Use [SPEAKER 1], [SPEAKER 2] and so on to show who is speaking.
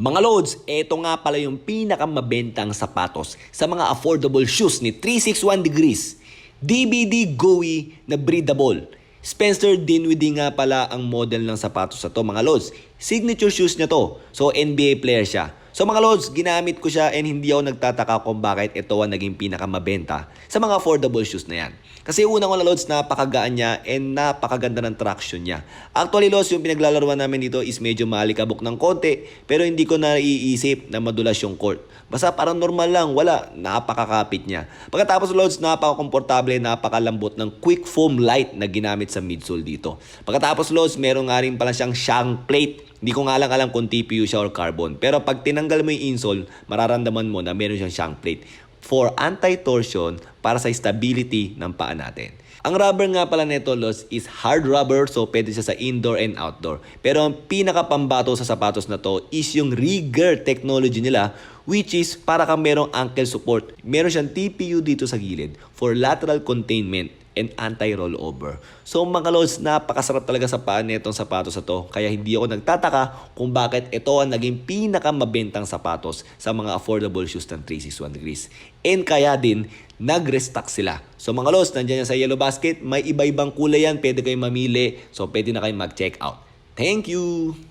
[SPEAKER 1] Mga loads, ito nga pala yung pinakamabentang sapatos sa mga affordable shoes ni 361 Degrees. DBD Goey na breathable. Spencer Dinwiddie nga pala ang model ng sapatos na to mga loads. Signature shoes niya to. So NBA player siya. So mga loads, ginamit ko siya and hindi ako nagtataka kung bakit ito ang naging pinakamabenta sa mga affordable shoes na yan. Kasi unang mga loads, napakagaan niya and napakaganda ng traction niya. Actually loads, yung pinaglalaruan namin dito is medyo malikabok ng konti pero hindi ko naiisip na madulas yung court. Basta parang normal lang, wala, napakakapit niya. Pagkatapos loads, napaka-komportable, napakalambot ng quick foam light na ginamit sa midsole dito. Pagkatapos loads, meron nga rin pala siyang shank plate. Hindi ko nga lang alam kung TPU siya or carbon. Pero pag tinanggal mo yung insole, mararamdaman mo na meron siyang shank plate for anti-torsion para sa stability ng paa natin. Ang rubber nga pala nito, Los, is hard rubber, so pwede siya sa indoor and outdoor. Pero ang pinakapambato sa sapatos na to is yung rigger technology nila, which is para kang merong ankle support. Meron siyang TPU dito sa gilid for lateral containment and anti-rollover. So mga lods, napakasarap talaga sa paa nitong sapatos na to. Kaya hindi ako nagtataka kung bakit ito ang naging pinakamabentang sapatos sa mga affordable shoes ng 361 Degrees. And kaya din, nag-restock sila. So mga lods, nandiyan yan sa yellow basket. May iba-ibang kulay yan. Pwede kayong mamili. So pwede na kayong mag-check out. Thank you!